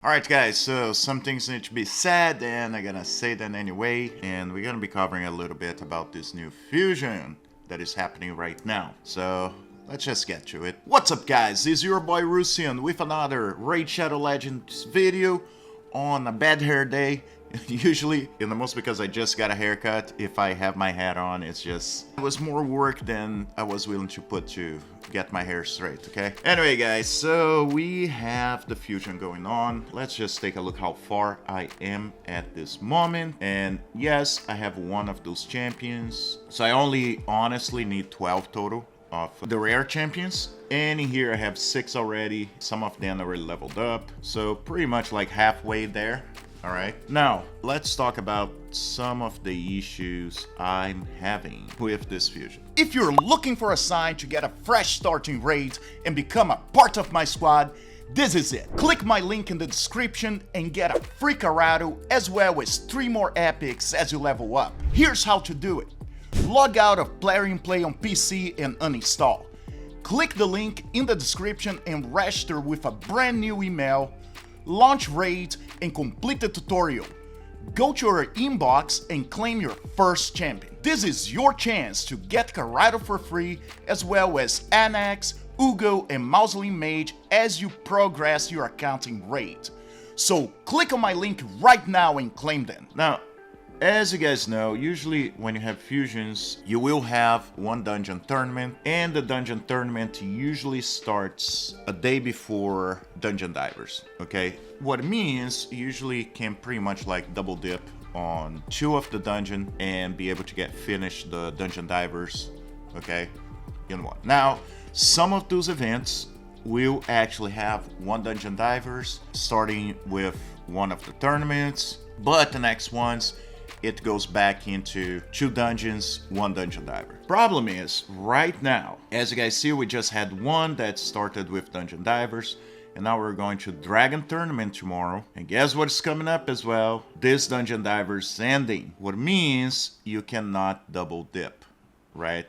Alright guys, so some things need to be said and I'm gonna say them anyway, and we're gonna be covering a little bit about this new fusion that is happening right now. So let's just get to it. What's up guys, this is your boy Russian with another Raid Shadow Legends video on a bad hair day. Usually, in the most because I just got a haircut, if I have my hat on, it was more work than I was willing to put to get my hair straight, okay? Anyway guys, so we have the fusion going on. Let's just take a look how far I am at this moment. And yes, I have one of those champions. So I only honestly need 12 total of the rare champions. And in here I have 6 already. Some of them already leveled up. So pretty much like halfway there. Alright, now let's talk about some of the issues I'm having with this fusion. If you're looking for a sign to get a fresh start in raids and become a part of my squad, this is it. Click my link in the description and get a free Karato as well as 3 more epics as you level up. Here's how to do it. Log out of Player in Play on PC and uninstall. Click the link in the description and register with a brand new email. Launch raid and complete the tutorial. Go to your inbox and claim your first champion. This is your chance to get Karato for free, as well as Anax, Uugo, and Mausoleum Mage as you progress your account in raid. So click on my link right now and claim them. Now, as you guys know, usually when you have fusions, you will have one dungeon tournament, and the dungeon tournament usually starts a day before dungeon divers, okay? What it means, you usually can pretty much like double dip on 2 of the dungeon and be able to finish the dungeon divers, okay, in one. Now, some of those events will actually have one dungeon divers starting with one of the tournaments, but the next ones, it goes back into 2 dungeons, 1 dungeon diver. Problem is, right now, as you guys see, we just had one that started with dungeon divers, and now we're going to Dragon Tournament tomorrow. And guess what's coming up as well? This dungeon diver's ending. What means you cannot double dip, right?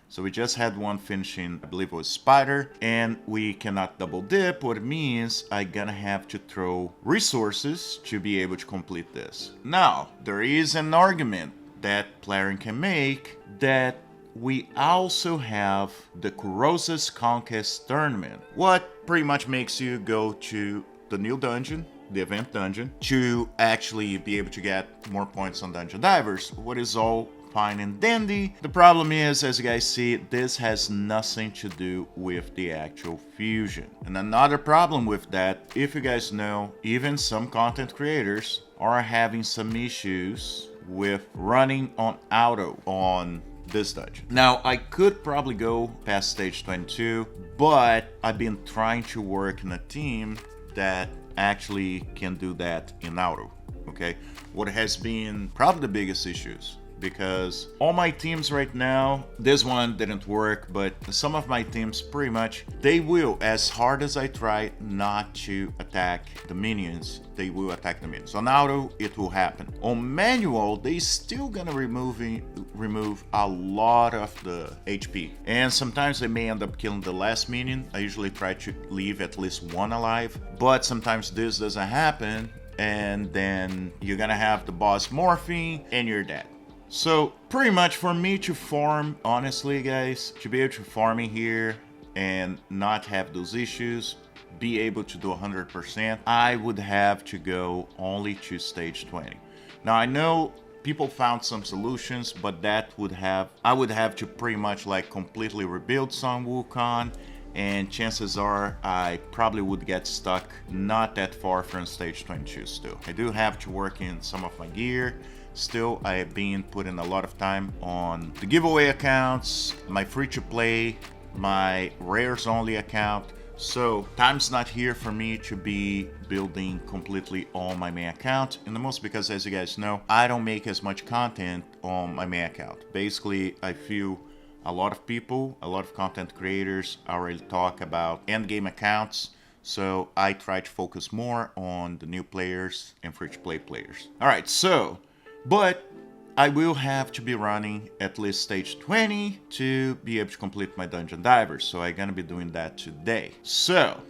So we just had one finishing, I believe it was Spider, and we cannot double dip, what it means I'm gonna have to throw resources to be able to complete this. Now, there is an argument that player can make that we also have the Kurosa's Conquest Tournament, what pretty much makes you go to the new dungeon, the event dungeon, to actually be able to get more points on dungeon divers, what is all fine and dandy. The problem is, as you guys see, this has nothing to do with the actual fusion. And another problem with that, if you guys know, even some content creators are having some issues with running on auto on this dungeon. Now, I could probably go past stage 22, but I've been trying to work in a team that actually can do that in auto, okay? What has been probably the biggest issues, because all my teams right now, this one didn't work, but some of my teams pretty much, they will, as hard as I try not to attack the minions, they will attack the minions. On auto, it will happen. On manual, they still gonna remove a lot of the HP. And sometimes they may end up killing the last minion. I usually try to leave at least one alive, but sometimes this doesn't happen, and then you're gonna have the boss morphing and you're dead. So pretty much for me to farm, honestly guys, to be able to farm in here and not have those issues, be able to do 100%, I would have to go only to stage 20. Now I know people found some solutions, but I would have to pretty much like completely rebuild Sun Wukong, and chances are I probably would get stuck not that far from stage 22 still. I do have to work in some of my gear. Still, I have been putting a lot of time on the giveaway accounts, my free-to-play, my rares-only account. So, time's not here for me to be building completely on my main account. And the most because, as you guys know, I don't make as much content on my main account. Basically, I feel a lot of people, a lot of content creators already talk about endgame accounts. So, I try to focus more on the new players and free-to-play players. Alright, so but I will have to be running at least stage 20 to be able to complete my dungeon divers, so I'm gonna be doing that today. So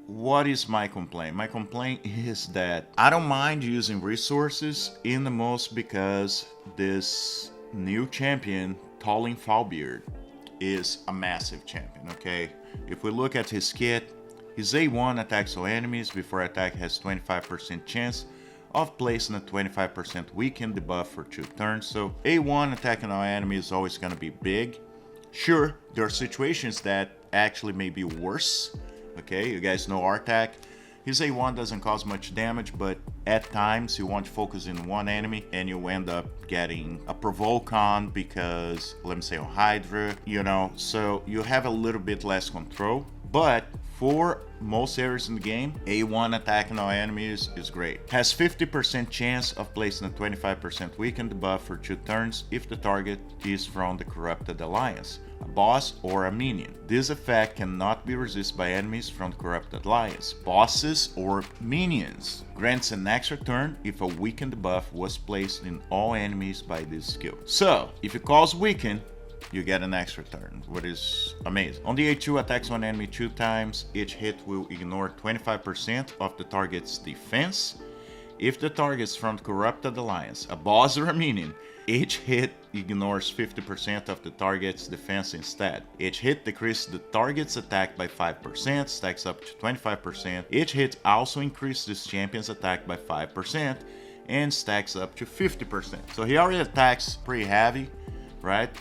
what is my complaint? My complaint is that I don't mind using resources in the most because this new champion, Tallin Falbeard, is a massive champion, okay? If we look at his kit, his A1 attacks all enemies before attack has 25% chance of placing a 25% weaken debuff for 2 turns. So A1 attacking all enemies is always going to be big. Sure, there are situations that actually may be worse. Okay, you guys know Artak. His A1 doesn't cause much damage, but at times you want to focus in one enemy and you end up getting a provoke on because, let me say, on Hydra, you know, so you have a little bit less control. But for most areas in the game, A1 attacking all enemies is great. Has 50% chance of placing a 25% weaken debuff for 2 turns if the target is from the Corrupted Alliance, a boss or a minion. This effect cannot be resisted by enemies from the Corrupted Alliance, bosses or minions. Grants an extra turn if a weaken debuff was placed in all enemies by this skill. So, if it calls weaken, you get an extra turn, which is amazing. On the A2, attacks one enemy 2 times. Each hit will ignore 25% of the target's defense. If the target is from the Corrupted Alliance, a boss or a minion, each hit ignores 50% of the target's defense instead. Each hit decreases the target's attack by 5%, stacks up to 25%. Each hit also increases this champion's attack by 5% and stacks up to 50%. So he already attacks pretty heavy, right?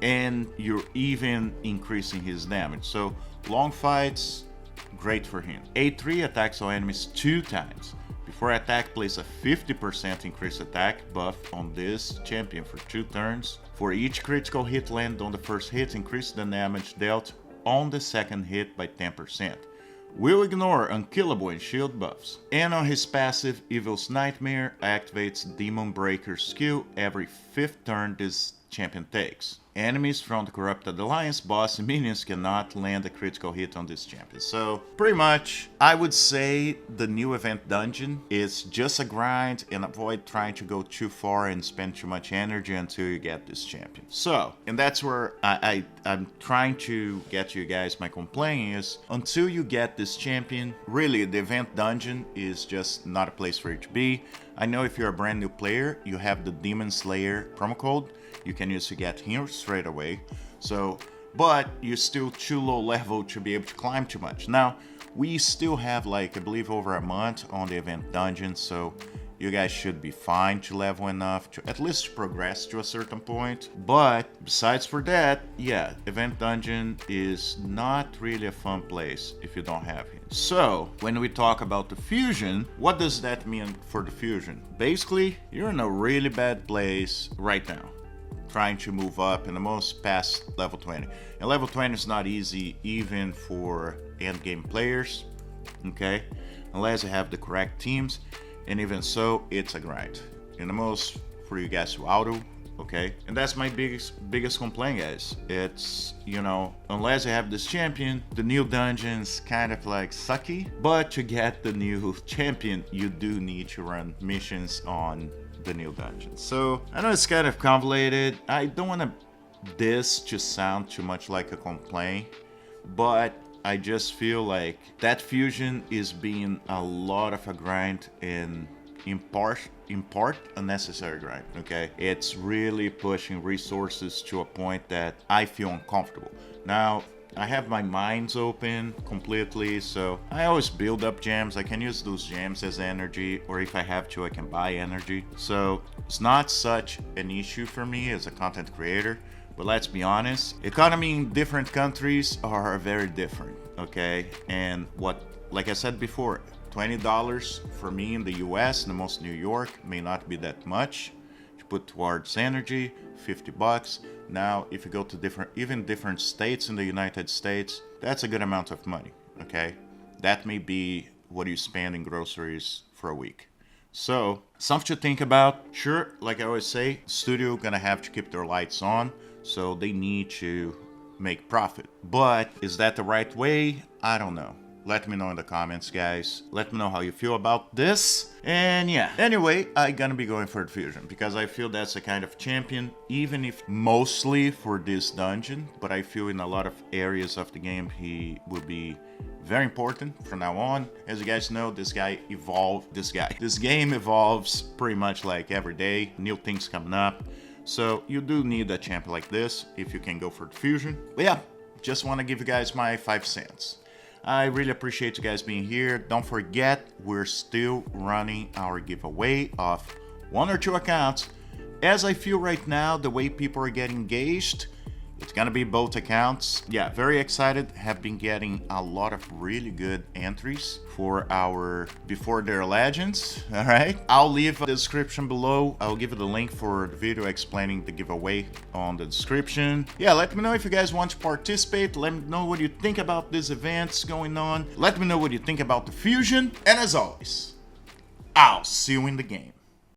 And you're even increasing his damage. So long fights, great for him. A3 attacks all enemies 2 times. Before attack, place a 50% increased attack buff on this champion for 2 turns. For each critical hit land on the first hit, increase the damage dealt on the second hit by 10%. Will ignore unkillable and shield buffs. And on his passive, Evil's Nightmare activates Demon Breaker skill every 5th turn this champion takes. Enemies from the Corrupted Alliance, boss and minions cannot land a critical hit on this champion. So pretty much, I would say the new event dungeon is just a grind and avoid trying to go too far and spend too much energy until you get this champion. So, and that's where I'm trying to get you guys. My complaint is until you get this champion, really the event dungeon is just not a place for you to be. I know if you're a brand new player, you have the Demon Slayer promo code. You can use to get him straight away. So, but you're still too low level to be able to climb too much. Now, we still have like, I believe over a month on the event dungeon. So you guys should be fine to level enough to at least progress to a certain point. But besides for that, yeah, event dungeon is not really a fun place if you don't have him. So when we talk about the fusion, what does that mean for the fusion? Basically, you're in a really bad place right now, trying to move up in the most past level 20. And level 20 is not easy even for endgame players, okay? Unless you have the correct teams, and even so, it's a grind. In the most for you guys to auto, okay? And that's my biggest complaint, guys. It's, you know, unless you have this champion, the new dungeon's kind of like sucky, but to get the new champion, you do need to run missions on the new dungeon. So I know it's kind of convoluted. I don't want this to sound too much like a complaint, but I just feel like that fusion is being a lot of a grind and in part unnecessary grind, okay? It's really pushing resources to a point that I feel uncomfortable. Now, I have my mines open completely, so I always build up gems. I can use those gems as energy, or if I have to, I can buy energy. So it's not such an issue for me as a content creator. But let's be honest, economy in different countries are very different, okay? And what, like I said before, $20 for me in the US, the most New York, may not be that much to put towards energy, 50 bucks. Now, if you go to even different states in the United States, that's a good amount of money, okay? That may be what you spend in groceries for a week. So, something to think about. Sure, like I always say, studio gonna have to keep their lights on, so they need to make profit. But is that the right way? I don't know. Let me know in the comments, guys. Let me know how you feel about this. And yeah, anyway, I'm gonna be going for the fusion because I feel that's a kind of champion, even if mostly for this dungeon, but I feel in a lot of areas of the game he will be very important from now on. As you guys know, this game evolves pretty much like every day, new things coming up. So you do need a champion like this if you can go for the fusion. But yeah, just want to give you guys my 5 cents. I really appreciate you guys being here. Don't forget, we're still running our giveaway of 1 or 2 accounts. As I feel right now, the way people are getting engaged, it's gonna be both accounts. Yeah, very excited. Have been getting a lot of really good entries for our Before Their Legends. All right, I'll leave the description below. I'll give you the link for the video explaining the giveaway on the description. Yeah, let me know if you guys want to participate. Let me know what you think about these events going on. Let me know what you think about the fusion. And as always, I'll see you in the game.